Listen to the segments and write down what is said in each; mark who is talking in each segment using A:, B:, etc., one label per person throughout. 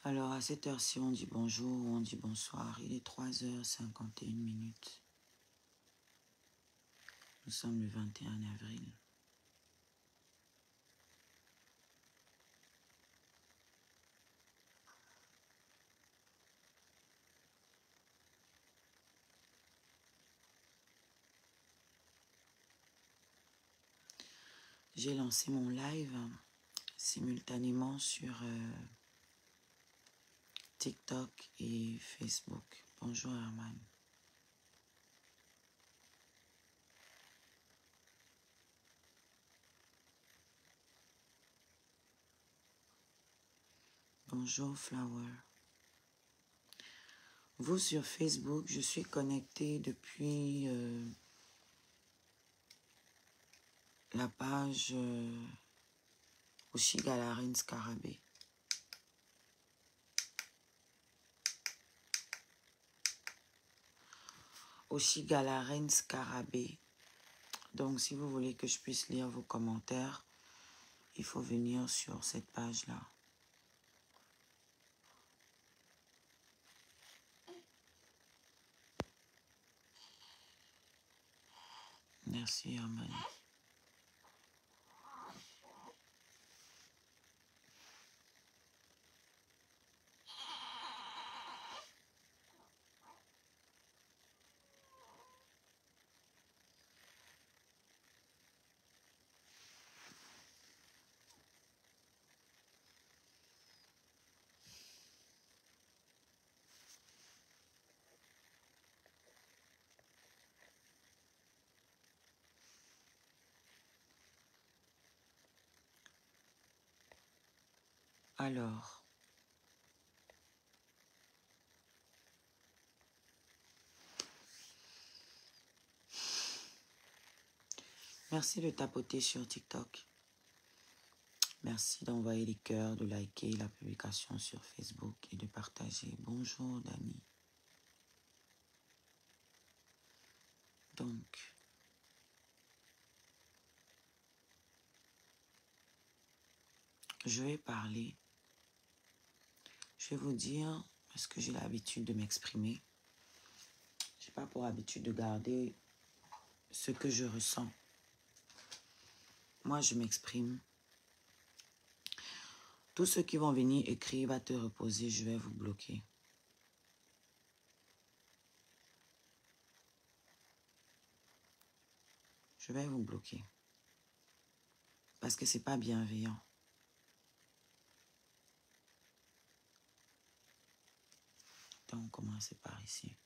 A: Alors, à cette heure-ci, on dit bonjour, on dit bonsoir. Il est 3h51. Nous sommes le 21 avril. J'ai lancé mon live simultanément sur TikTok et Facebook. Bonjour Herman. Bonjour Flower. Vous sur Facebook, je suis connectée depuis la page Oshigalaren Scarabée. Oshigalaren Scarabée. Donc, si vous voulez que je puisse lire vos commentaires, il faut venir sur cette page-là. Merci, Herman. Alors, merci de tapoter sur TikTok. Merci d'envoyer les cœurs, de liker la publication sur Facebook et de partager. Bonjour, Dani. Donc, je vais parler. Je vais vous dire, parce que j'ai l'habitude de m'exprimer. Je n'ai pas pour habitude de garder ce que je ressens. Moi, je m'exprime. Tous ceux qui vont venir écrire, va te reposer, je vais vous bloquer. Je vais vous bloquer. Parce que ce n'est pas bienveillant. Donc, on commence par ici.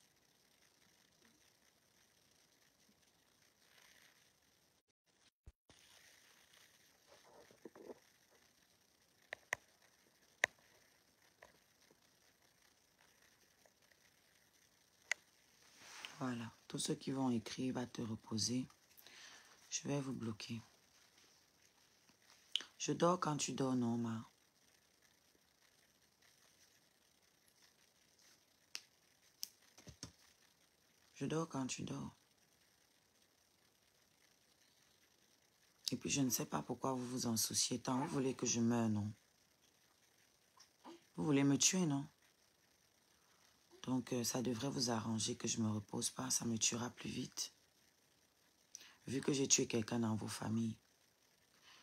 A: Voilà. Tous ceux qui vont écrire, va te reposer. Je vais vous bloquer. Je dors quand tu dors, Norma. Je dors quand tu dors. Et puis, je ne sais pas pourquoi vous vous en souciez tant. Vous voulez que je meure, non? Vous voulez me tuer, non? Donc, ça devrait vous arranger que je ne me repose pas. Ça me tuera plus vite. Vu que j'ai tué quelqu'un dans vos familles,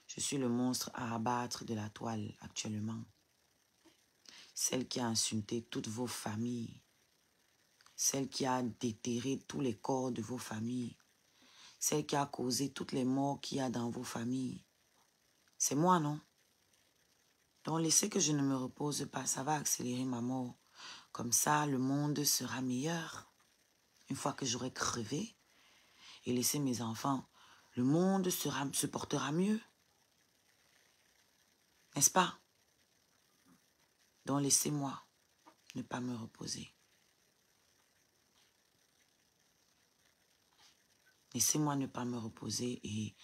A: je suis le monstre à abattre de la toile actuellement. Celle qui a insulté toutes vos familles. Celle qui a déterré tous les corps de vos familles. Celle qui a causé toutes les morts qu'il y a dans vos familles. C'est moi, non? Donc, laissez que je ne me repose pas. Ça va accélérer ma mort. Comme ça, le monde sera meilleur. Une fois que j'aurai crevé et laissé mes enfants, le monde se portera mieux. N'est-ce pas? Donc, laissez-moi ne pas me reposer. Laissez-moi ne pas me reposer et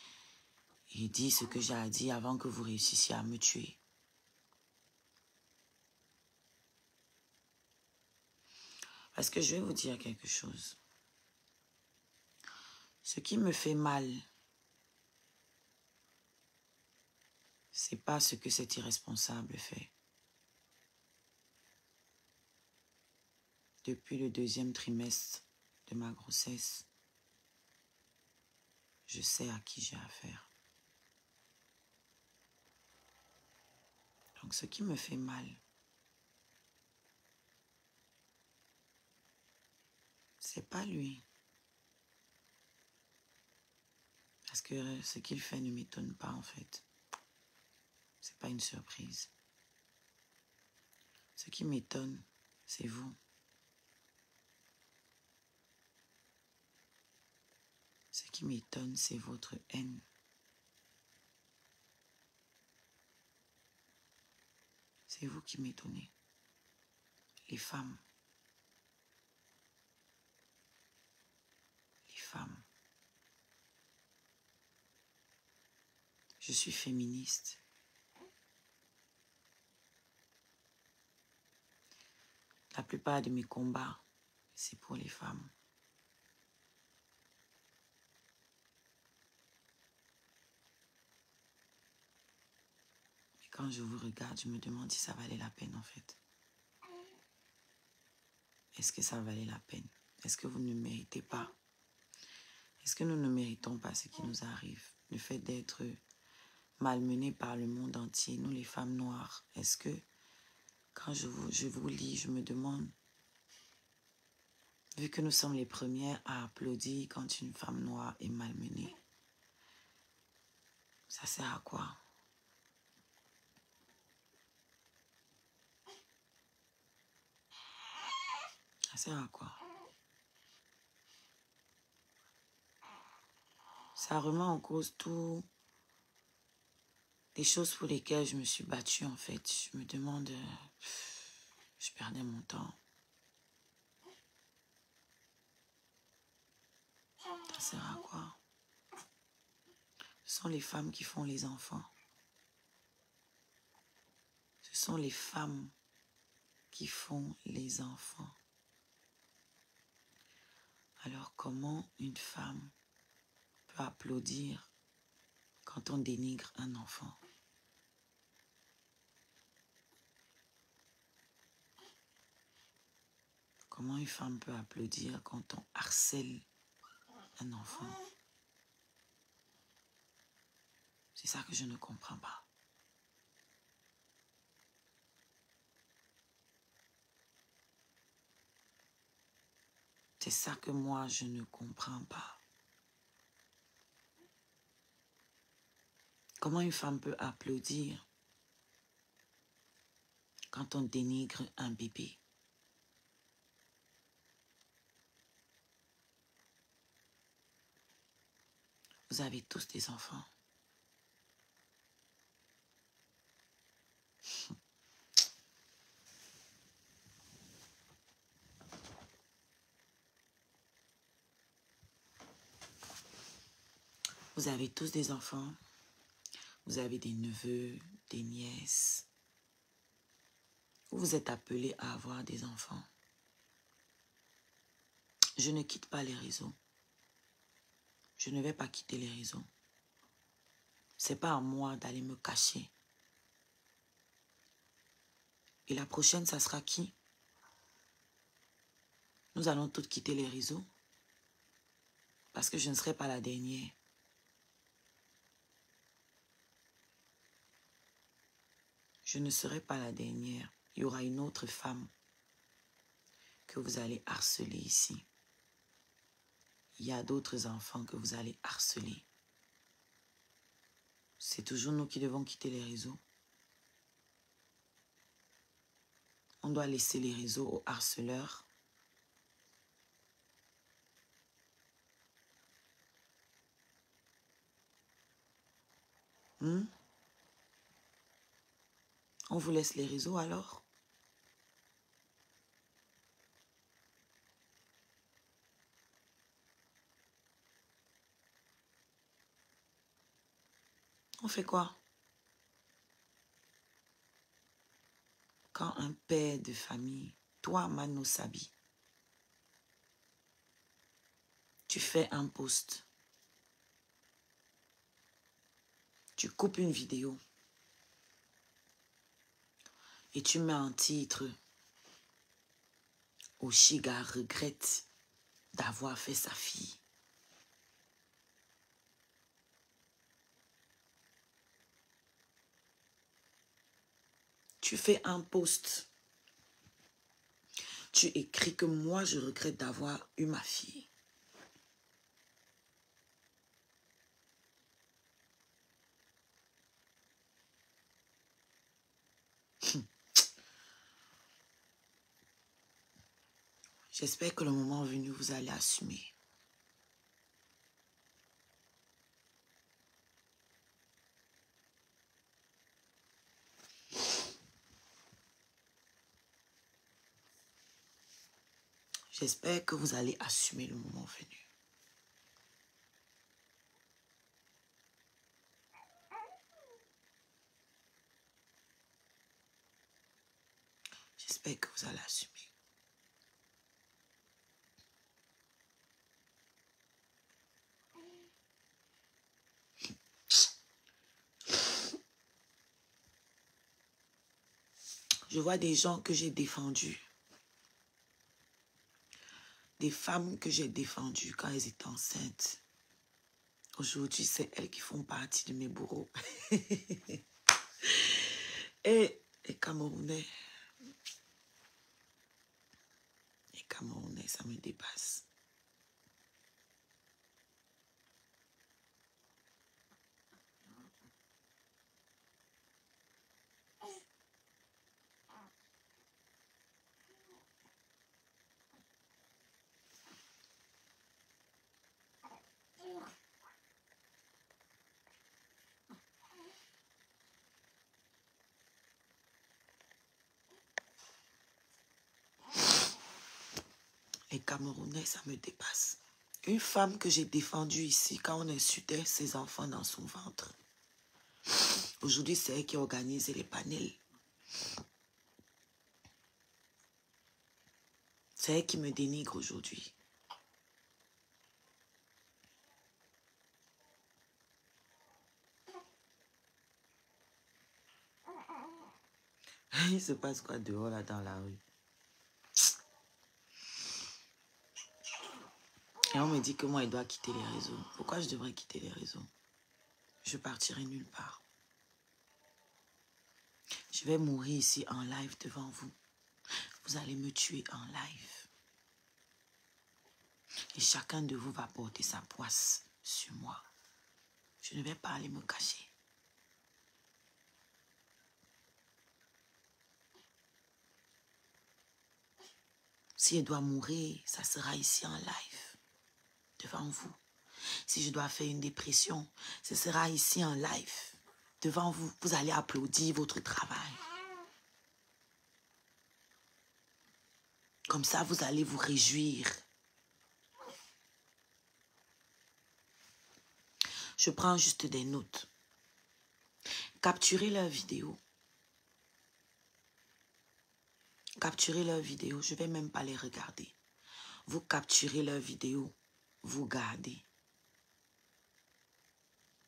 A: dire ce que j'ai à dire avant que vous réussissiez à me tuer. Parce que je vais vous dire quelque chose. Ce qui me fait mal, c'est pas ce que cet irresponsable fait. Depuis le 2e trimestre de ma grossesse, je sais à qui j'ai affaire. Donc ce qui me fait mal, c'est pas lui. Parce que ce qu'il fait ne m'étonne pas en fait. C'est pas une surprise. Ce qui m'étonne, c'est vous. Ce qui m'étonne, c'est votre haine. C'est vous qui m'étonnez. Les femmes. Les femmes. Je suis féministe. La plupart de mes combats, c'est pour les femmes. Mais quand je vous regarde, je me demande si ça valait la peine en fait. Est-ce que ça valait la peine? Est-ce que vous ne méritez pas? Est-ce que nous ne méritons pas ce qui nous arrive? Le fait d'être malmenés par le monde entier, nous les femmes noires. Est-ce que quand je vous lis, je me demande, vu que nous sommes les premières à applaudir quand une femme noire est malmenée, ça sert à quoi? Ça sert à quoi? Ça remet en cause tout des choses pour lesquelles je me suis battue en fait. Je me demande, je perdais mon temps. Ça sert à quoi? Ce sont les femmes qui font les enfants. Ce sont les femmes qui font les enfants. Alors comment une femme peut applaudir quand on dénigre un enfant? Comment une femme peut applaudir quand on harcèle un enfant? C'est ça que je ne comprends pas. C'est ça que moi, je ne comprends pas. Comment une femme peut applaudir quand on dénigre un bébé? Vous avez tous des enfants. Vous avez tous des enfants. Vous avez des neveux, des nièces. Vous êtes appelés à avoir des enfants. Je ne quitte pas les réseaux. Je ne vais pas quitter les réseaux. C'est pas à moi d'aller me cacher. Et la prochaine, ça sera qui? Nous allons toutes quitter les réseaux. Parce que je ne serai pas la dernière. Je ne serai pas la dernière. Il y aura une autre femme que vous allez harceler ici. Il y a d'autres enfants que vous allez harceler. C'est toujours nous qui devons quitter les réseaux. On doit laisser les réseaux aux harceleurs. On vous laisse les réseaux alors? On fait quoi? Quand un père de famille, toi Mano Sabi, tu fais un post, tu coupes une vidéo et tu mets un titre Oshiga regrette d'avoir fait sa fille. Tu fais un post. Tu écris que moi, je regrette d'avoir eu ma fille. J'espère que le moment venu, vous allez assumer. J'espère que vous allez assumer le moment venu. J'espère que vous allez assumer. Je vois des gens que j'ai défendus. Des femmes que j'ai défendues quand elles étaient enceintes. Aujourd'hui, c'est elles qui font partie de mes bourreaux. Et les Camerounais. Les Camerounais, ça me dépasse. Les Camerounais, ça me dépasse. Une femme que j'ai défendue ici quand on insultait ses enfants dans son ventre. Aujourd'hui, c'est elle qui organise les panels. C'est elle qui me dénigre aujourd'hui. Il se passe quoi dehors là dans la rue? Et on me dit que moi, je dois quitter les réseaux. Pourquoi je devrais quitter les réseaux? Je partirai nulle part. Je vais mourir ici en live devant vous. Vous allez me tuer en live. Et chacun de vous va porter sa poisse sur moi. Je ne vais pas aller me cacher. Si je dois mourir, ça sera ici en live, devant vous. Si je dois faire une dépression, ce sera ici en live, devant vous. Vous allez applaudir votre travail. Comme ça, vous allez vous réjouir. Je prends juste des notes. Capturez leurs vidéos. Capturez leurs vidéos. Je ne vais même pas les regarder. Vous capturez leurs vidéos. Vous gardez.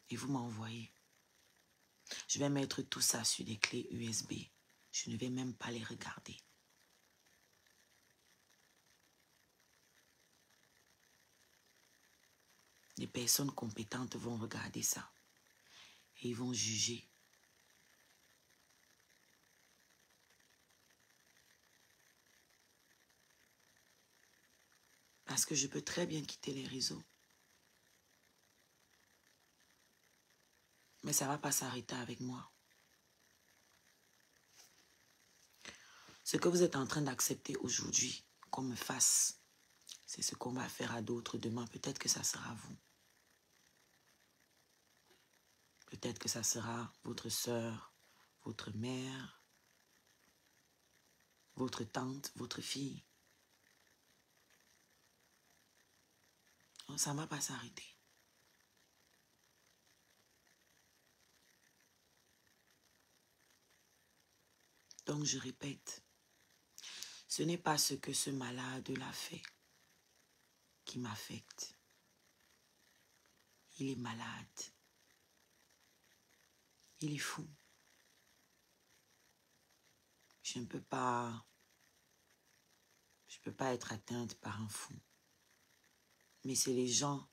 A: Et vous m'envoyez. Je vais mettre tout ça sur des clés USB. Je ne vais même pas les regarder. Les personnes compétentes vont regarder ça. Et ils vont juger. Parce que je peux très bien quitter les réseaux. Mais ça ne va pas s'arrêter avec moi. Ce que vous êtes en train d'accepter aujourd'hui qu'on me fasse, c'est ce qu'on va faire à d'autres demain. Peut-être que ça sera vous. Peut-être que ça sera votre sœur, votre mère, votre tante, votre fille. Ça ne va pas s'arrêter. Donc je répète, ce n'est pas ce que ce malade-là fait qui m'affecte. Il est malade. Il est fou. Je ne peux pas peux pas être atteinte par un fou. Mais c'est les gens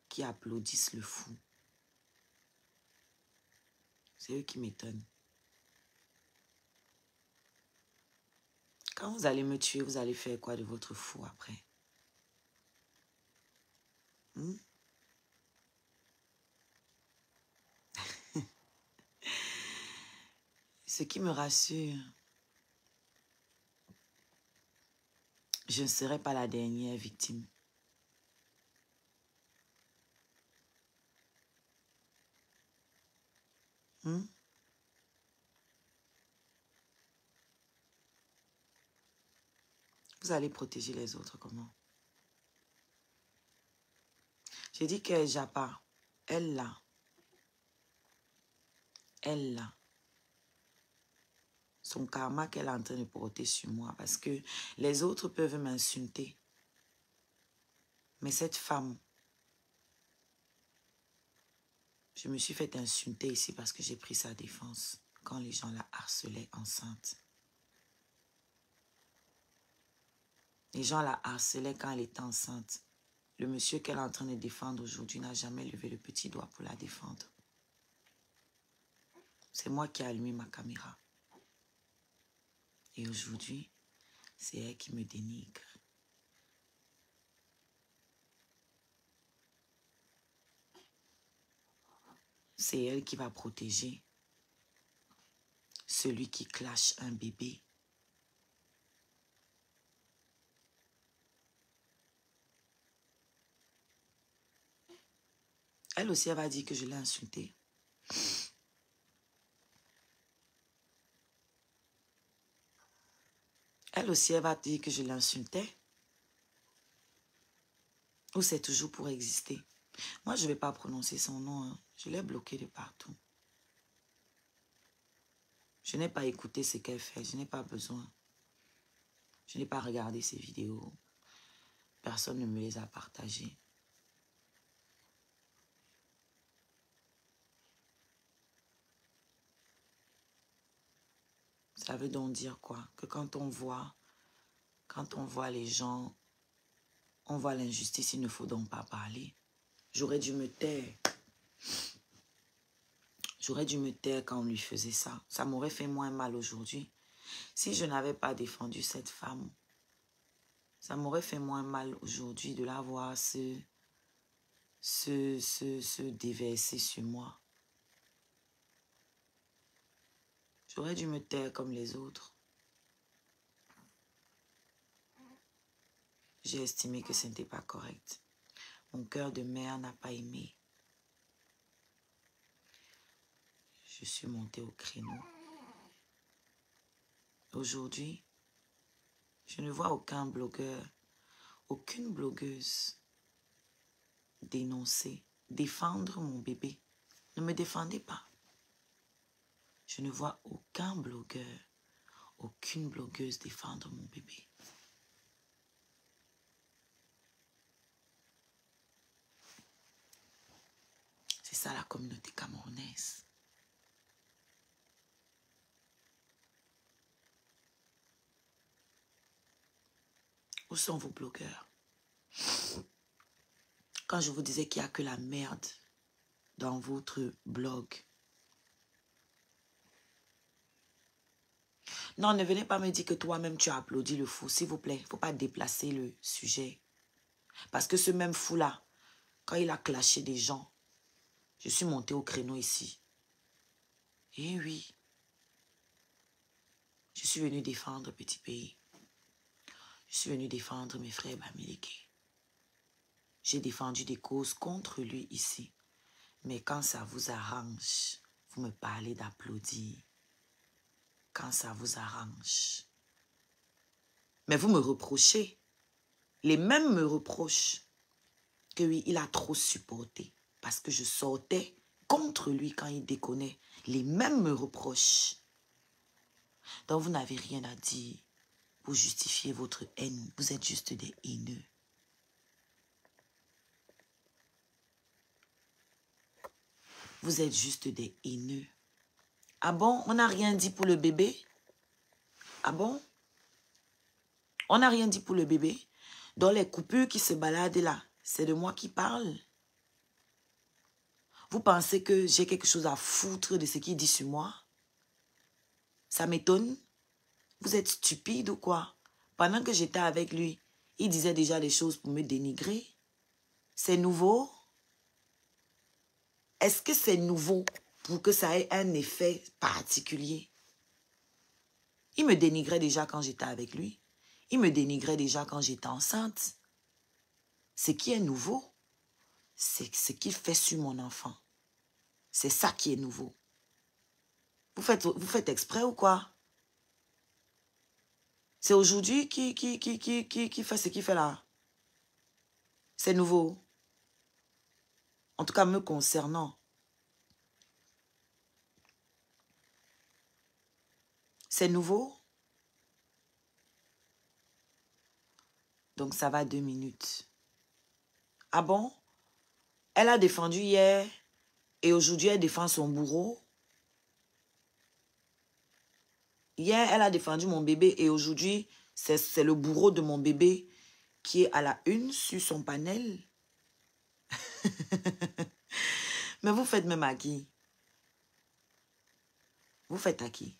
A: qui applaudissent le fou. C'est eux qui m'étonnent. Quand vous allez me tuer, vous allez faire quoi de votre fou après? Ce qui me rassure, je ne serai pas la dernière victime. Vous allez protéger les autres comment? J'ai dit qu'elle Japa, elle là, son karma qu'elle est en train de porter sur moi, parce que les autres peuvent m'insulter. Mais cette femme, je me suis fait insulter ici parce que j'ai pris sa défense quand les gens la harcelaient enceinte. Les gens la harcelaient quand elle était enceinte. Le monsieur qu'elle est en train de défendre aujourd'hui n'a jamais levé le petit doigt pour la défendre. C'est moi qui ai allumé ma caméra. Et aujourd'hui, c'est elle qui me dénigre. C'est elle qui va protéger celui qui clash un bébé. Elle aussi, elle va dire que je l'ai insultée. Elle aussi, elle va dire que je l'insultais. Ou c'est toujours pour exister. Moi, je ne vais pas prononcer son nom. Hein. Je l'ai bloqué de partout. Je n'ai pas écouté ce qu'elle fait. Je n'ai pas besoin. Je n'ai pas regardé ses vidéos. Personne ne me les a partagées. Ça veut donc dire quoi? Que quand on voit les gens, on voit l'injustice, il ne faut donc pas parler. J'aurais dû me taire. J'aurais dû me taire quand on lui faisait ça. Ça m'aurait fait moins mal aujourd'hui. Si je n'avais pas défendu cette femme, ça m'aurait fait moins mal aujourd'hui de la voir se déverser sur moi. J'aurais dû me taire comme les autres. J'ai estimé que ce n'était pas correct. Mon cœur de mère n'a pas aimé. Je suis montée au créneau. Aujourd'hui, je ne vois aucun blogueur, aucune blogueuse dénoncer, défendre mon bébé. Ne me défendez pas. Je ne vois aucun blogueur, aucune blogueuse défendre mon bébé. C'est ça la communauté camerounaise. Où sont vos blogueurs? Quand je vous disais qu'il n'y a que la merde dans votre blog. Non, ne venez pas me dire que toi-même tu as applaudi le fou. S'il vous plaît, il ne faut pas déplacer le sujet. Parce que ce même fou-là, quand il a clashé des gens, je suis montée au créneau ici. Eh oui. Je suis venue défendre Petit Pays. Je suis venue défendre mes frères Bamileke. J'ai défendu des causes contre lui ici. Mais quand ça vous arrange, vous me parlez d'applaudir. Quand ça vous arrange. Mais vous me reprochez. Les mêmes me reprochent que oui, il a trop supporté. Parce que je sortais contre lui quand il déconnait. Les mêmes me reprochent. Donc vous n'avez rien à dire pour justifier votre haine. Vous êtes juste des haineux. Vous êtes juste des haineux. Ah bon, on n'a rien dit pour le bébé? Ah bon? On n'a rien dit pour le bébé. Dans les coupures qui se baladent là, c'est de moi qui parle. Vous pensez que j'ai quelque chose à foutre de ce qu'il dit sur moi? Ça m'étonne. Vous êtes stupide ou quoi? Pendant que j'étais avec lui, il disait déjà des choses pour me dénigrer. C'est nouveau? Est-ce que c'est nouveau pour que ça ait un effet particulier? Il me dénigrait déjà quand j'étais avec lui. Il me dénigrait déjà quand j'étais enceinte. Ce qui est nouveau, c'est ce qu'il fait sur mon enfant. C'est ça qui est nouveau. Vous faites exprès ou quoi? C'est aujourd'hui qui fait ce qu'il fait là. C'est nouveau. En tout cas, me concernant. C'est nouveau. Donc, ça va 2 minutes. Ah bon? Elle a défendu hier et aujourd'hui, elle défend son bourreau. Hier, elle a défendu mon bébé et aujourd'hui, c'est le bourreau de mon bébé qui est à la une sur son panel. Mais vous faites même à qui? Vous faites à qui?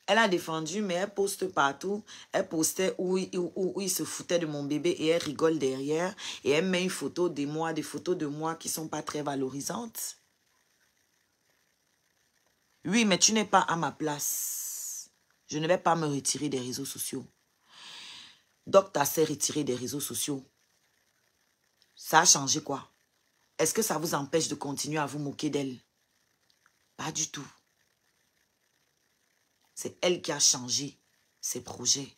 A: Elle a défendu, mais elle poste partout. Elle postait où il se foutait de mon bébé et elle rigole derrière. Et elle met une photo de moi, des photos de moi qui ne sont pas très valorisantes. Oui, mais tu n'es pas à ma place. Je ne vais pas me retirer des réseaux sociaux. Docteur s'est retiré des réseaux sociaux. Ça a changé quoi? Est-ce que ça vous empêche de continuer à vous moquer d'elle? Pas du tout. C'est elle qui a changé ses projets.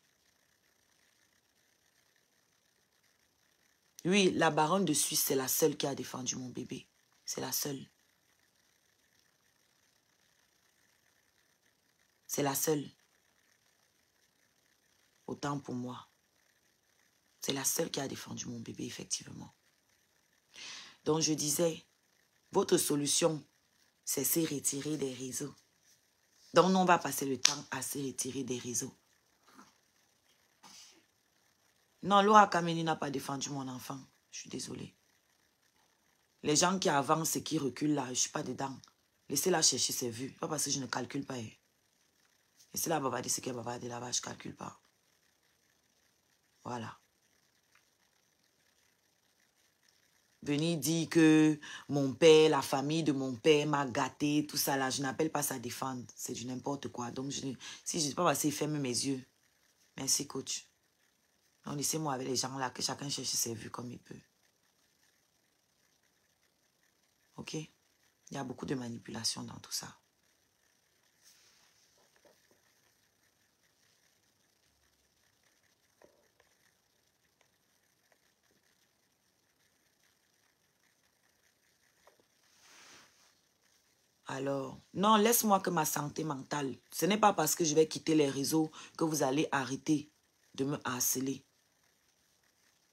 A: Oui, la baronne de Suisse, c'est la seule qui a défendu mon bébé. C'est la seule. C'est la seule. Autant pour moi. C'est la seule qui a défendu mon bébé, effectivement. Donc, je disais, votre solution, c'est se retirer des réseaux. Donc, nous, on va passer le temps à se retirer des réseaux. Non, Laura Kameni n'a pas défendu mon enfant. Je suis désolée. Les gens qui avancent et qui reculent là, je ne suis pas dedans. Laissez-la chercher ses vues. Pas parce que je ne calcule pas. Laissez-la bavarder ce qu'elle bavarde là-bas, je ne calcule pas. Voilà. Venir dire que mon père, la famille de mon père m'a gâté, tout ça là, je n'appelle pas ça défendre. C'est du n'importe quoi. Donc, si je ne sais pas passer, ferme mes yeux. Merci, coach. Donc, laissez-moi avec les gens là, que chacun cherche ses vues comme il peut. Ok? Il y a beaucoup de manipulation dans tout ça. Alors, non, laisse-moi que ma santé mentale. Ce n'est pas parce que je vais quitter les réseaux que vous allez arrêter de me harceler.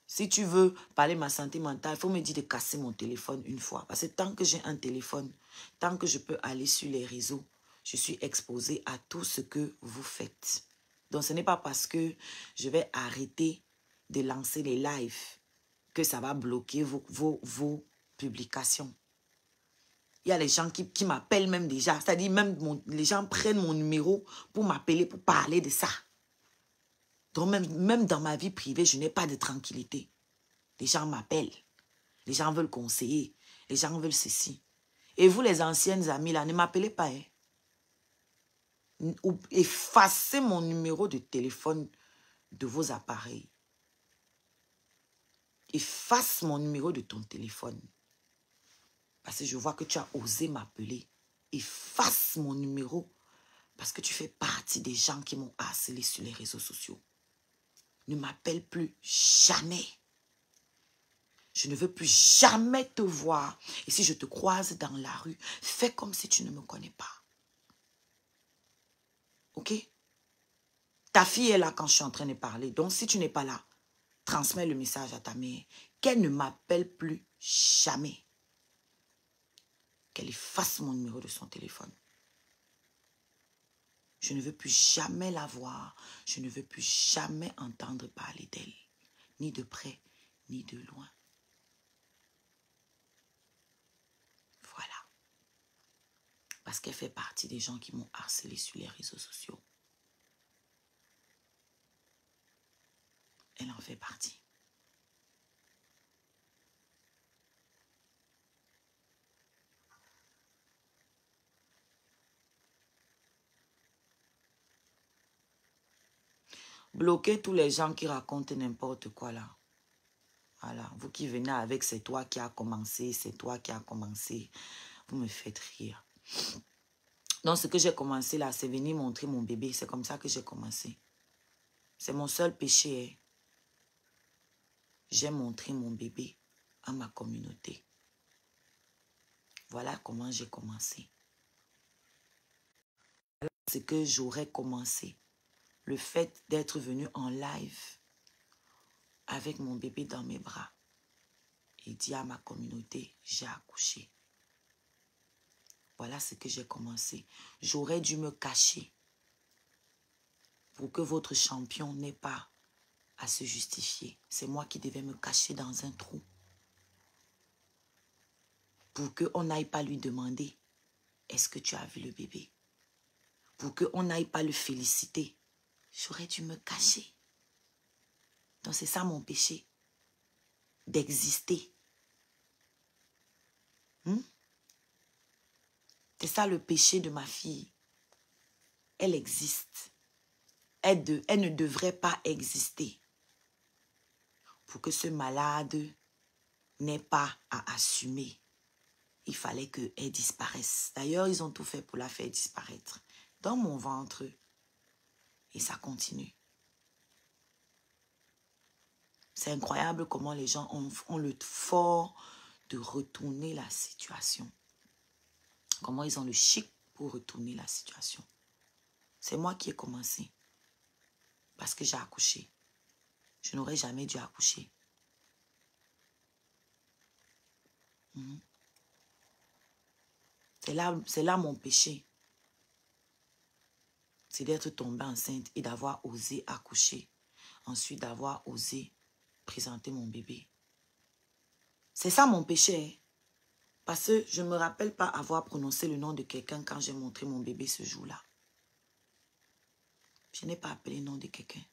A: Si tu veux parler de ma santé mentale, il faut me dire de casser mon téléphone une fois. Parce que tant que j'ai un téléphone, tant que je peux aller sur les réseaux, je suis exposée à tout ce que vous faites. Donc, ce n'est pas parce que je vais arrêter de lancer les lives que ça va bloquer vos publications. Il y a les gens qui m'appellent même déjà. C'est-à-dire même les gens prennent mon numéro pour m'appeler, pour parler de ça. Donc même dans ma vie privée, je n'ai pas de tranquillité. Les gens m'appellent. Les gens veulent conseiller. Les gens veulent ceci. Et vous, les anciennes amies, là, ne m'appelez pas. Hein. Effacez mon numéro de téléphone de vos appareils. Efface mon numéro de ton téléphone. Parce que je vois que tu as osé m'appeler. Efface mon numéro. Parce que tu fais partie des gens qui m'ont harcelé sur les réseaux sociaux. Ne m'appelle plus jamais. Je ne veux plus jamais te voir. Et si je te croise dans la rue, fais comme si tu ne me connais pas. Ok? Ta fille est là quand je suis en train de parler. Donc, si tu n'es pas là, transmets le message à ta mère. Qu'elle ne m'appelle plus jamais. Qu'elle efface mon numéro de son téléphone. Je ne veux plus jamais la voir. Je ne veux plus jamais entendre parler d'elle. Ni de près, ni de loin. Voilà. Parce qu'elle fait partie des gens qui m'ont harcelé sur les réseaux sociaux. Elle en fait partie. Bloquez tous les gens qui racontent n'importe quoi là. Voilà, vous qui venez avec c'est toi qui as commencé, c'est toi qui as commencé. Vous me faites rire. Donc ce que j'ai commencé là, c'est venir montrer mon bébé. C'est comme ça que j'ai commencé. C'est mon seul péché. Hein. J'ai montré mon bébé à ma communauté. Voilà comment j'ai commencé. Voilà ce que j'aurais commencé. Le fait d'être venu en live avec mon bébé dans mes bras et dire à ma communauté, j'ai accouché. Voilà ce que j'ai commencé. J'aurais dû me cacher pour que votre champion n'ait pas à se justifier. C'est moi qui devais me cacher dans un trou. Pour qu'on n'aille pas lui demander, est-ce que tu as vu le bébé? Pour qu'on n'aille pas le féliciter. J'aurais dû me cacher. Donc c'est ça mon péché. D'exister. C'est ça le péché de ma fille. Elle existe. Elle ne devrait pas exister. Pour que ce malade n'ait pas à assumer. Il fallait qu'elle disparaisse. D'ailleurs, ils ont tout fait pour la faire disparaître. Dans mon ventre. Et ça continue. C'est incroyable comment les gens ont le fort de retourner la situation. Comment ils ont le chic pour retourner la situation. C'est moi qui ai commencé. Parce que j'ai accouché. Je n'aurais jamais dû accoucher. C'est là mon péché. C'est d'être tombée enceinte et d'avoir osé accoucher. Ensuite d'avoir osé présenter mon bébé. C'est ça mon péché. Hein? Parce que je ne me rappelle pas avoir prononcé le nom de quelqu'un quand j'ai montré mon bébé ce jour-là. Je n'ai pas appelé le nom de quelqu'un.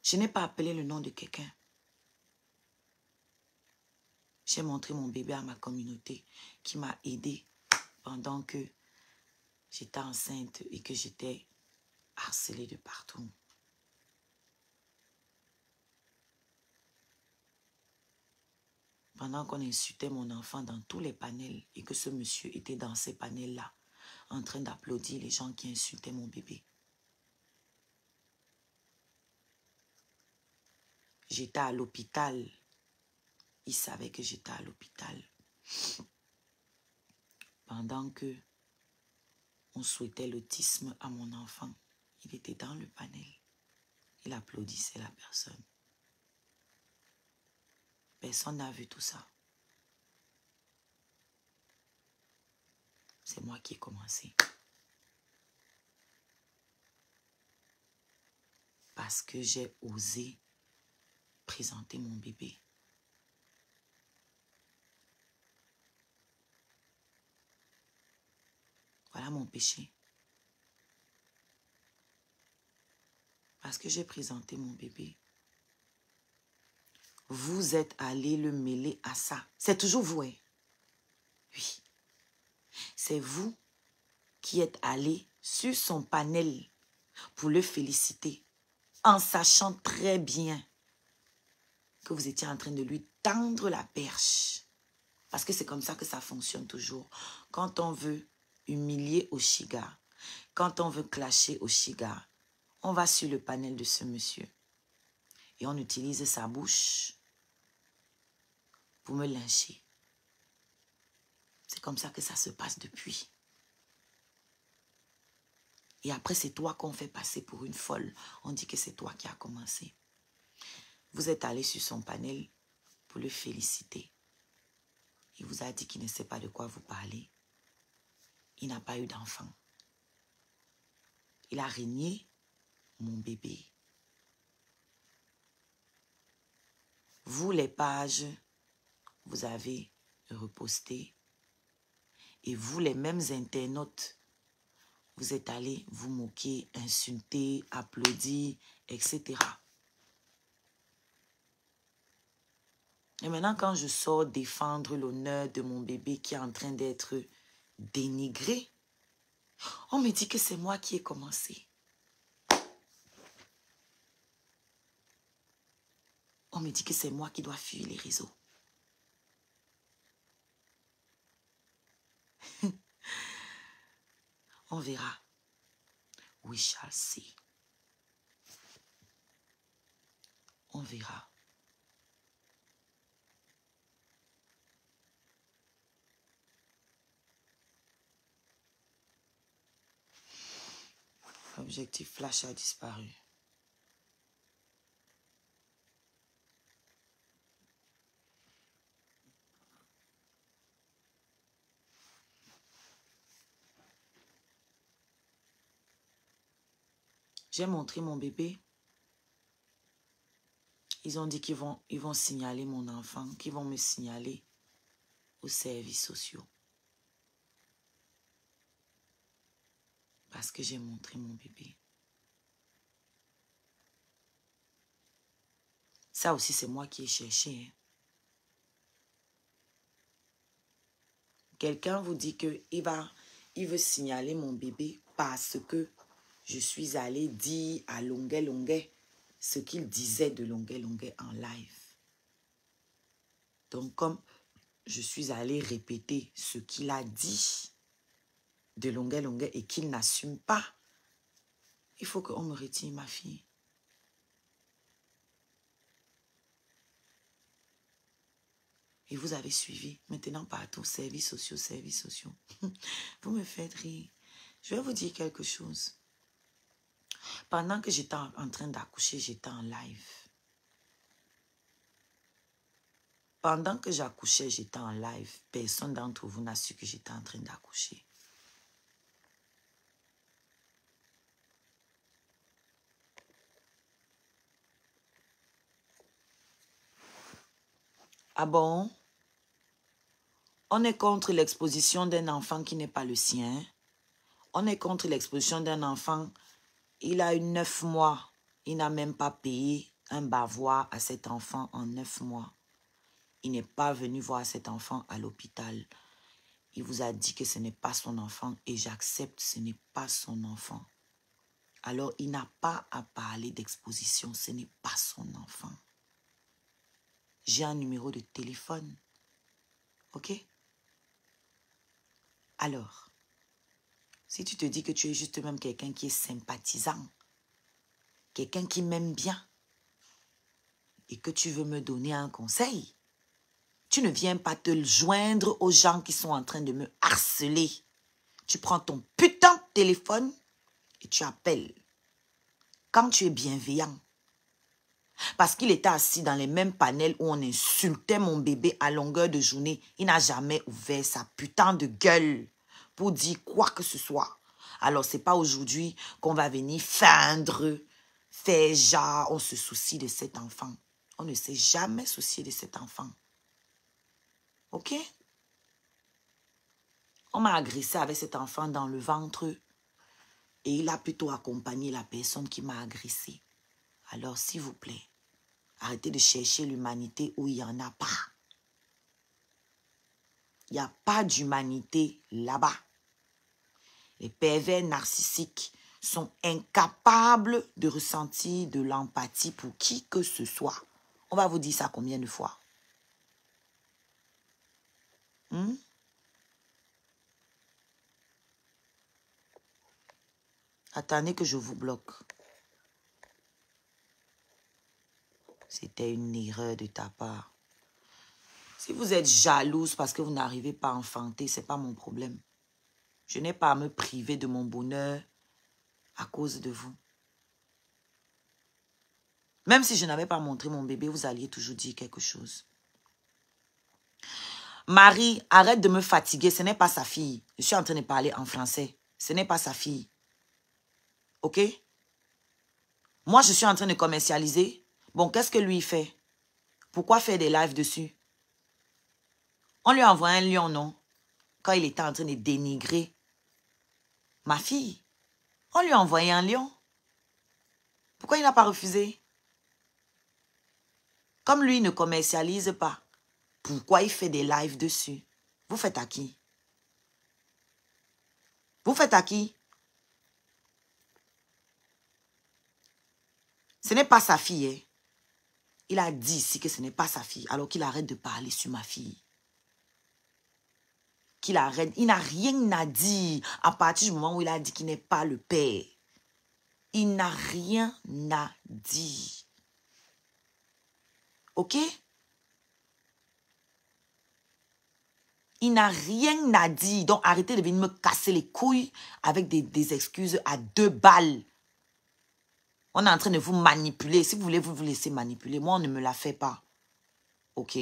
A: Je n'ai pas appelé le nom de quelqu'un. J'ai montré mon bébé à ma communauté qui m'a aidé pendant que j'étais enceinte et que j'étais harcelée de partout. Pendant qu'on insultait mon enfant dans tous les panels et que ce monsieur était dans ces panels-là, en train d'applaudir les gens qui insultaient mon bébé. J'étais à l'hôpital. Il savait que j'étais à l'hôpital. Pendant que on souhaitait l'autisme à mon enfant, il était dans le panel. Il applaudissait la personne. Personne n'a vu tout ça. C'est moi qui ai commencé. Parce que j'ai osé présenter mon bébé. Voilà mon péché. Parce que j'ai présenté mon bébé. Vous êtes allé le mêler à ça. C'est toujours vous, hein? Oui. C'est vous qui êtes allé sur son panel pour le féliciter, en sachant très bien que vous étiez en train de lui tendre la perche. Parce que c'est comme ça que ça fonctionne toujours. Quand on veut humilier Oshiga, quand on veut clasher Oshiga, on va sur le panel de ce monsieur et on utilise sa bouche pour me lyncher. C'est comme ça que ça se passe depuis. Et après, c'est toi qu'on fait passer pour une folle. On dit que c'est toi qui as commencé. Vous êtes allé sur son panel pour le féliciter. Il vous a dit qu'il ne sait pas de quoi vous parlez. Il n'a pas eu d'enfant. Il a régné mon bébé. Vous, les pages, vous avez reposté. Et vous, les mêmes internautes, vous êtes allés vous moquer, insulter, applaudir, etc. Et maintenant, quand je sors défendre l'honneur de mon bébé qui est en train d'être dénigré, on me dit que c'est moi qui ai commencé. On me dit que c'est moi qui dois fuir les réseaux. On verra. We shall see. On verra. L'objectif flash a disparu. J'ai montré mon bébé. Ils ont dit qu'ils vont signaler mon enfant, qu'ils vont me signaler aux services sociaux. Parce que j'ai montré mon bébé. Ça aussi, c'est moi qui ai cherché. Hein. Quelqu'un vous dit qu'il veut signaler mon bébé parce que je suis allée dire à Longuet Longuet ce qu'il disait de Longuet Longuet en live. Donc, comme je suis allée répéter ce qu'il a dit de Longuet Longuet et qu'il n'assume pas, il faut qu'on me retire ma fille. Et vous avez suivi. Maintenant, partout, services sociaux, services sociaux. Vous me faites rire. Je vais vous dire quelque chose. Pendant que j'étais en train d'accoucher, j'étais en live. Pendant que j'accouchais, j'étais en live. Personne d'entre vous n'a su que j'étais en train d'accoucher. Ah bon? On est contre l'exposition d'un enfant qui n'est pas le sien. On est contre l'exposition d'un enfant. Il a eu 9 mois. Il n'a même pas payé un bavoir à cet enfant en 9 mois. Il n'est pas venu voir cet enfant à l'hôpital. Il vous a dit que ce n'est pas son enfant et j'accepte, ce n'est pas son enfant. Alors, il n'a pas à parler d'exposition, ce n'est pas son enfant. J'ai un numéro de téléphone. Ok? Alors, si tu te dis que tu es juste même quelqu'un qui est sympathisant, quelqu'un qui m'aime bien, et que tu veux me donner un conseil, tu ne viens pas te joindre aux gens qui sont en train de me harceler. Tu prends ton putain de téléphone et tu appelles. Quand tu es bienveillant. Parce qu'il était assis dans les mêmes panels où on insultait mon bébé à longueur de journée. Il n'a jamais ouvert sa putain de gueule pour dire quoi que ce soit. Alors, c'est pas aujourd'hui qu'on va venir feindre, faire genre, on se soucie de cet enfant. On ne s'est jamais soucié de cet enfant. Ok? On m'a agressé avec cet enfant dans le ventre et il a plutôt accompagné la personne qui m'a agressé. Alors, s'il vous plaît, arrêtez de chercher l'humanité où il n'y en a pas. Il n'y a pas d'humanité là-bas. Les pervers narcissiques sont incapables de ressentir de l'empathie pour qui que ce soit. On va vous dire ça combien de fois? Attendez que je vous bloque. C'était une erreur de ta part. Si vous êtes jalouse parce que vous n'arrivez pas à enfanter, ce n'est pas mon problème. Je n'ai pas à me priver de mon bonheur à cause de vous. Même si je n'avais pas montré mon bébé, vous alliez toujours dire quelque chose. Marie, arrête de me fatiguer. Ce n'est pas sa fille. Je suis en train de parler en français. Ce n'est pas sa fille. OK? Moi, je suis en train de commercialiser. Bon, qu'est-ce que lui fait? Pourquoi faire des lives dessus? On lui a envoyé un lion, non? Quand il était en train de dénigrer ma fille. On lui a envoyé un lion. Pourquoi il n'a pas refusé? Comme lui ne commercialise pas, pourquoi il fait des lives dessus? Vous faites à qui? Vous faites à qui? Ce n'est pas sa fille. Hein? Il a dit ici que ce n'est pas sa fille, alors qu'il arrête de parler sur ma fille. Qu'il arrête. Il n'a rien à dire à partir du moment où il a dit qu'il n'est pas le père. Il n'a rien à dire. OK? Il n'a rien à dire. Donc, arrêtez de venir me casser les couilles avec des excuses à 2 balles. On est en train de vous manipuler. Si vous voulez, vous laissez manipuler. Moi, on ne me la fait pas. OK?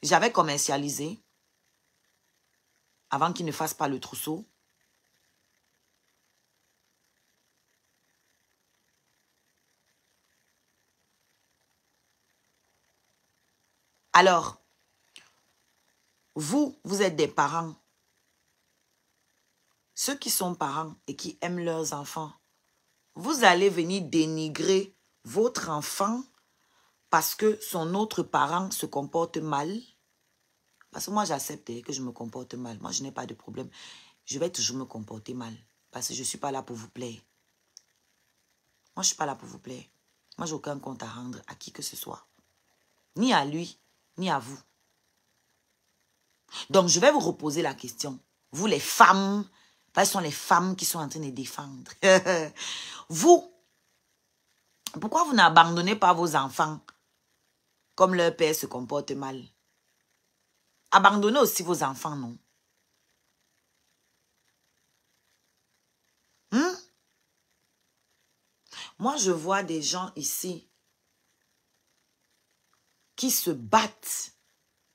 A: J'avais commercialisé avant qu'il ne fasse pas le trousseau. Alors, vous êtes des parents. Ceux qui sont parents et qui aiment leurs enfants, vous allez venir dénigrer votre enfant parce que son autre parent se comporte mal. Parce que moi, j'accepte que je me comporte mal. Moi, je n'ai pas de problème. Je vais toujours me comporter mal. Parce que je ne suis pas là pour vous plaire. Moi, je ne suis pas là pour vous plaire. Moi, je n'ai aucun compte à rendre à qui que ce soit. Ni à lui, ni à vous. Donc, je vais vous reposer la question. Vous, les femmes, ce sont les femmes qui sont en train de défendre. Vous, pourquoi vous n'abandonnez pas vos enfants comme leur père se comporte mal? Abandonnez aussi vos enfants, non? Moi, je vois des gens ici qui se battent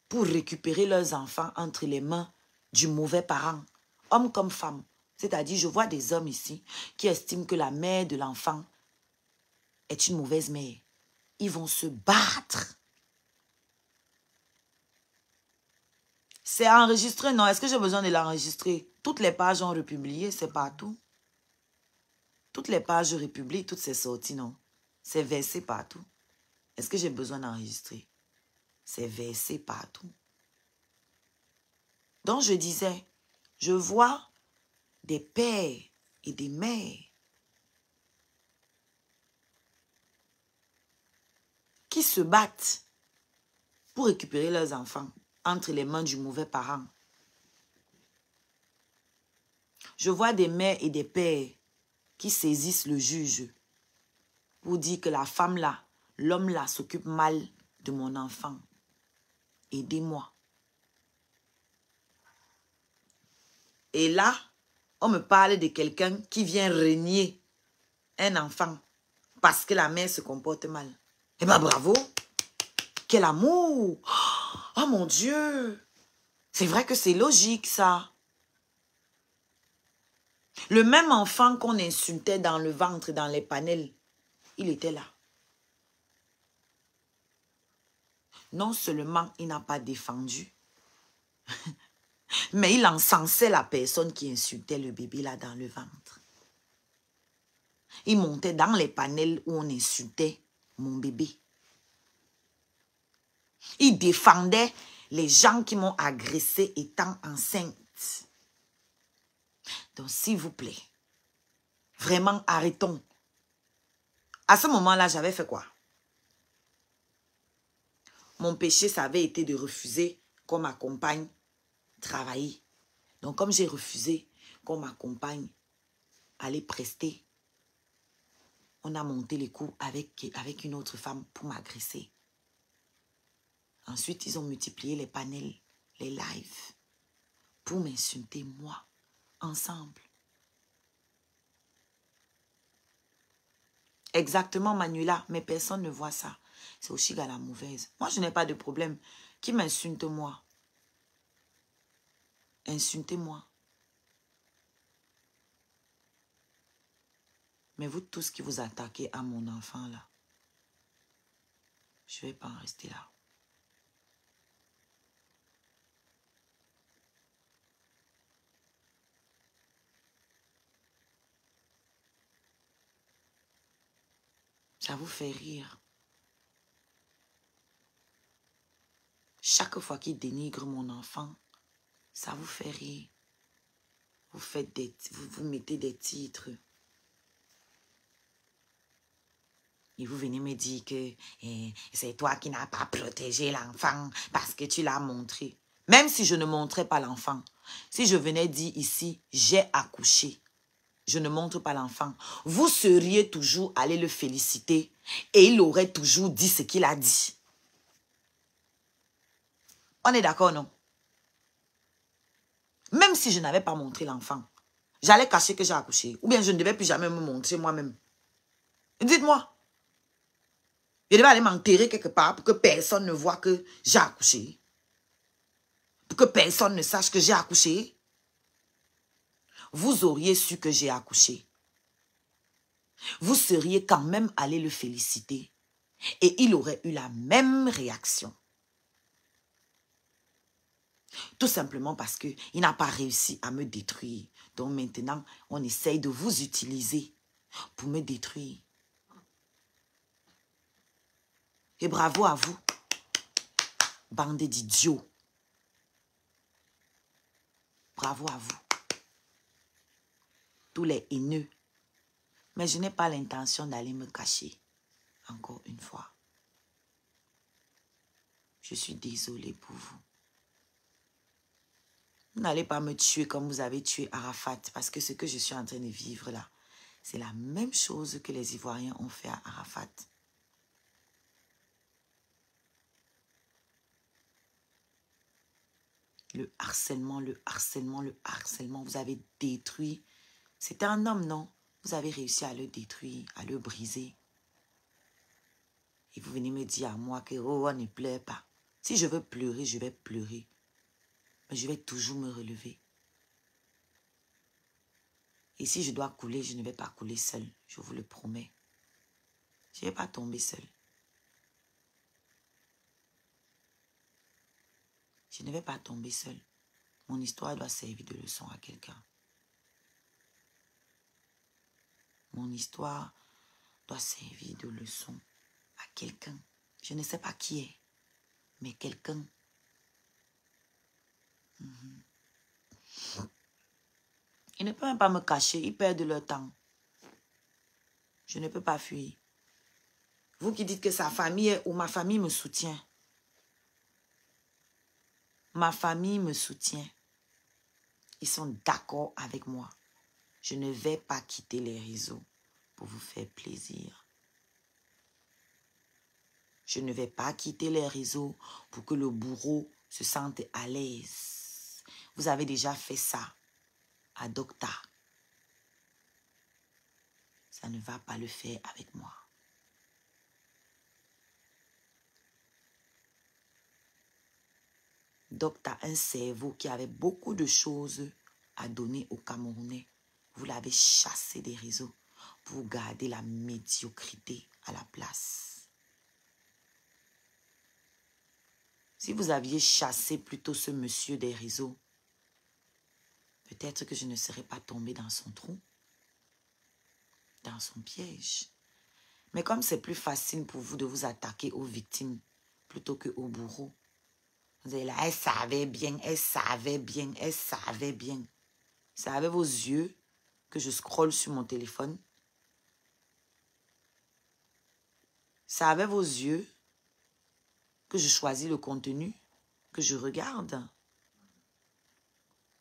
A: pour récupérer leurs enfants entre les mains du mauvais parent, homme comme femme. C'est-à-dire, je vois des hommes ici qui estiment que la mère de l'enfant est une mauvaise mère. Ils vont se battre. C'est enregistré, non? Est-ce que j'ai besoin de l'enregistrer? Toutes les pages ont republié, c'est partout. Toutes les pages republient, toutes ces sorties, non? C'est versé partout. Est-ce que j'ai besoin d'enregistrer? C'est versé partout. Donc, je disais, je vois des pères et des mères qui se battent pour récupérer leurs enfants entre les mains du mauvais parent. Je vois des mères et des pères qui saisissent le juge pour dire que la femme là, l'homme là s'occupe mal de mon enfant. Aidez-moi. Et là, on me parle de quelqu'un qui vient régner un enfant parce que la mère se comporte mal. Eh bien, bravo! Quel amour! Oh mon Dieu! C'est vrai que c'est logique, ça. Le même enfant qu'on insultait dans le ventre, dans les panels, il était là. Non seulement il n'a pas défendu, mais il encensait la personne qui insultait le bébé là dans le ventre. Il montait dans les panels où on insultait mon bébé. Il défendait les gens qui m'ont agressé étant enceinte. Donc, s'il vous plaît, vraiment, arrêtons. À ce moment-là, j'avais fait quoi? Mon péché, ça avait été de refuser qu'on m'accompagne travailler. Donc, comme j'ai refusé qu'on m'accompagne aller prester, on a monté les coups avec une autre femme pour m'agresser. Ensuite, ils ont multiplié les panels, les lives, pour m'insulter, moi, ensemble. Exactement, Manuela, mais personne ne voit ça. c'est Oshiga la mauvaise. Moi, je n'ai pas de problème. Qui m'insulte, moi? Insultez-moi. Mais vous tous qui vous attaquez à mon enfant, là, je ne vais pas en rester là. Ça vous fait rire. Chaque fois qu'il dénigre mon enfant, ça vous fait rire. Vous mettez des titres. Et vous venez me dire que c'est toi qui n'as pas protégé l'enfant parce que tu l'as montré. Même si je ne montrais pas l'enfant, si je venais dire ici, j'ai accouché, je ne montre pas l'enfant, vous seriez toujours allé le féliciter et il aurait toujours dit ce qu'il a dit. On est d'accord, non? Même si je n'avais pas montré l'enfant, j'allais cacher que j'ai accouché. Ou bien je ne devais plus jamais me montrer moi-même. Dites-moi. Je devais aller m'enterrer quelque part pour que personne ne voit que j'ai accouché. Pour que personne ne sache que j'ai accouché. Vous auriez su que j'ai accouché. Vous seriez quand même allé le féliciter. Et il aurait eu la même réaction. Tout simplement parce qu'il n'a pas réussi à me détruire. Donc maintenant, on essaye de vous utiliser pour me détruire. Et bravo à vous, bande d'idiots. Bravo à vous. Tous les haineux. Mais je n'ai pas l'intention d'aller me cacher. Encore une fois. Je suis désolée pour vous. Vous n'allez pas me tuer comme vous avez tué Arafat. Parce que ce que je suis en train de vivre là, c'est la même chose que les Ivoiriens ont fait à Arafat. Le harcèlement, le harcèlement, le harcèlement. Vous avez détruit. C'était un homme, non? Vous avez réussi à le détruire, à le briser. Et vous venez me dire à moi que oh, on ne pleure pas. Si je veux pleurer, je vais pleurer. Mais je vais toujours me relever. Et si je dois couler, je ne vais pas couler seul. Je vous le promets. Je ne vais pas tomber seul. Je ne vais pas tomber seul. Mon histoire doit servir de leçon à quelqu'un. Mon histoire doit servir de leçon à quelqu'un. Je ne sais pas qui est, mais quelqu'un. Ils ne peuvent même pas me cacher, ils perdent leur temps. Je ne peux pas fuir. Vous qui dites que sa famille est où, ma famille me soutient. Ma famille me soutient. Ils sont d'accord avec moi. Je ne vais pas quitter les réseaux pour vous faire plaisir. Je ne vais pas quitter les réseaux pour que le bourreau se sente à l'aise. Vous avez déjà fait ça à Docta. Ça ne va pas le faire avec moi. Docta, un cerveau qui avait beaucoup de choses à donner aux Camerounais. Vous l'avez chassé des réseaux pour garder la médiocrité à la place. Si vous aviez chassé plutôt ce monsieur des réseaux, peut-être que je ne serais pas tombée dans son trou, dans son piège. Mais comme c'est plus facile pour vous de vous attaquer aux victimes plutôt qu'aux bourreaux, vous allez là, elle savait bien, elle savait bien, elle savait bien. C'est avec vos yeux que je scrolle sur mon téléphone. C'est avec vos yeux que je choisis le contenu que je regarde.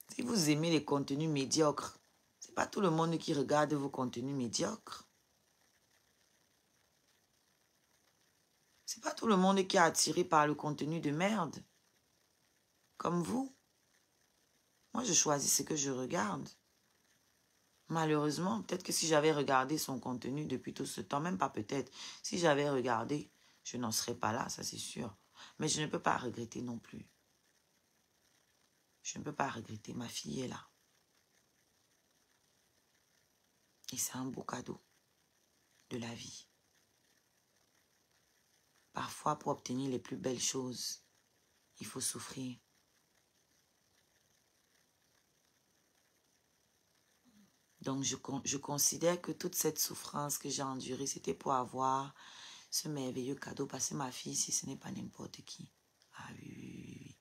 A: Si vous aimez les contenus médiocres, ce n'est pas tout le monde qui regarde vos contenus médiocres. Ce n'est pas tout le monde qui est attiré par le contenu de merde. Comme vous. Moi, je choisis ce que je regarde. Malheureusement, peut-être que si j'avais regardé son contenu depuis tout ce temps, même pas peut-être, si j'avais regardé, je n'en serais pas là, ça c'est sûr. Mais je ne peux pas regretter non plus. Je ne peux pas regretter, ma fille est là. Et c'est un beau cadeau de la vie. Parfois, pour obtenir les plus belles choses, il faut souffrir. Donc, je considère que toute cette souffrance que j'ai endurée, c'était pour avoir ce merveilleux cadeau. Parce que ma fille ici, ce n'est pas n'importe qui. Ah oui, oui, oui, oui.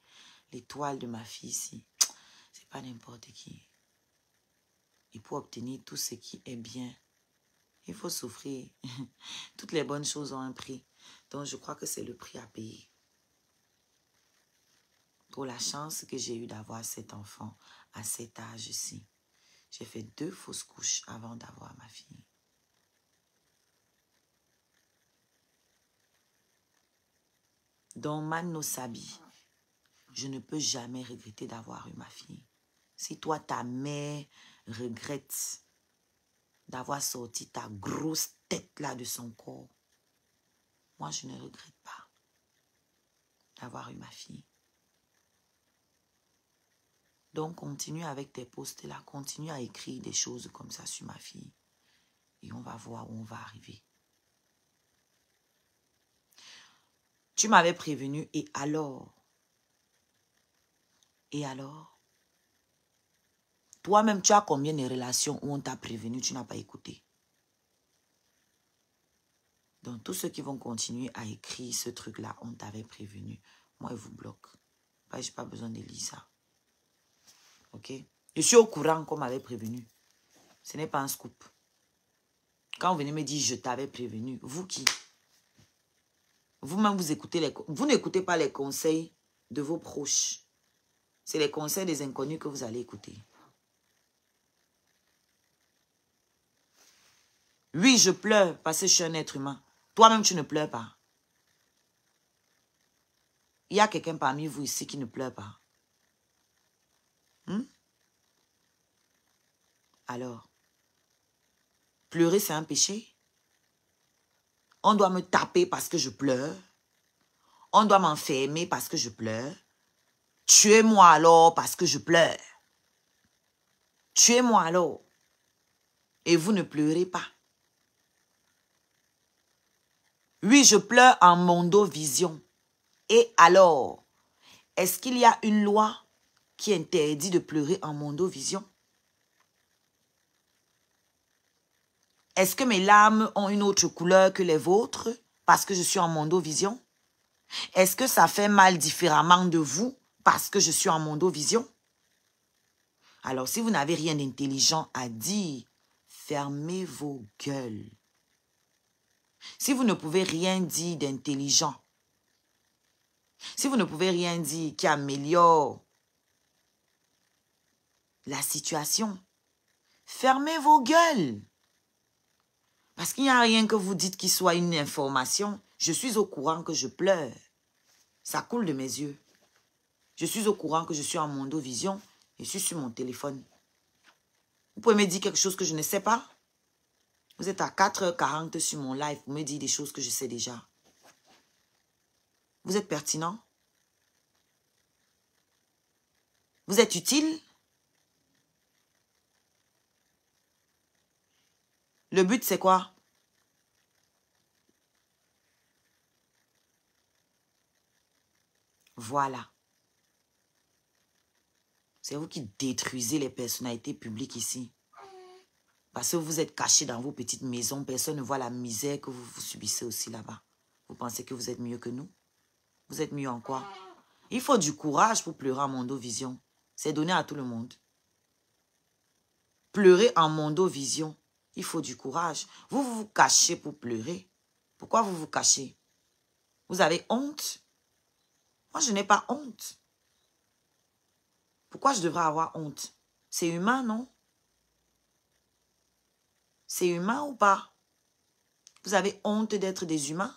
A: L'étoile de ma fille ici, c'est pas n'importe qui. Et pour obtenir tout ce qui est bien, il faut souffrir. Toutes les bonnes choses ont un prix. Donc, je crois que c'est le prix à payer. Pour la chance que j'ai eue d'avoir cet enfant à cet âge-ci. J'ai fait 2 fausses couches avant d'avoir ma fille. Donc, Mano Sabi, je ne peux jamais regretter d'avoir eu ma fille. Si toi, ta mère regrette d'avoir sorti ta grosse tête là de son corps, moi, je ne regrette pas d'avoir eu ma fille. Donc, continue avec tes posts là, continue à écrire des choses comme ça sur ma fille. Et on va voir où on va arriver. Tu m'avais prévenu, et alors? Et alors? Toi-même, tu as combien de relations où on t'a prévenu, tu n'as pas écouté? Donc, tous ceux qui vont continuer à écrire ce truc-là, on t'avait prévenu. Moi, je vous bloque. Je n'ai pas besoin de lire ça. Ok? Je suis au courant qu'on m'avait prévenu. Ce n'est pas un scoop. Quand vous venez me dire, je t'avais prévenu, vous qui? Vous-même, vous n'écoutez pas les conseils de vos proches. C'est les conseils des inconnus que vous allez écouter. Oui, je pleure parce que je suis un être humain. Toi-même, tu ne pleures pas. Il y a quelqu'un parmi vous ici qui ne pleure pas. Alors, pleurer, c'est un péché? On doit me taper parce que je pleure? On doit m'enfermer parce que je pleure? Tuez-moi alors parce que je pleure. Tuez-moi alors. Et vous ne pleurez pas. Oui, je pleure en mondovision. Et alors, est-ce qu'il y a une loi qui interdit de pleurer en mondovision? Est-ce que mes larmes ont une autre couleur que les vôtres parce que je suis en mondovision? Est-ce que ça fait mal différemment de vous parce que je suis en mondovision? Alors, si vous n'avez rien d'intelligent à dire, fermez vos gueules. Si vous ne pouvez rien dire d'intelligent, si vous ne pouvez rien dire qui améliore la situation, fermez vos gueules. Parce qu'il n'y a rien que vous dites qui soit une information. Je suis au courant que je pleure. Ça coule de mes yeux. Je suis au courant que je suis en mondovision. Je suis sur mon téléphone. Vous pouvez me dire quelque chose que je ne sais pas? Vous êtes à 4h40 sur mon live pour me dire des choses que je sais déjà. Vous êtes pertinent? Vous êtes utile? Le but, c'est quoi? Voilà. C'est vous qui détruisez les personnalités publiques ici. Parce que vous êtes cachés dans vos petites maisons. Personne ne voit la misère que vous subissez aussi là-bas. Vous pensez que vous êtes mieux que nous? Vous êtes mieux en quoi? Il faut du courage pour pleurer en mondovision. C'est donné à tout le monde. Pleurer en mondovision, il faut du courage. Vous vous cachez pour pleurer. Pourquoi vous vous cachez? Vous avez honte? Moi, je n'ai pas honte. Pourquoi je devrais avoir honte? C'est humain, non? C'est humain ou pas? Vous avez honte d'être des humains?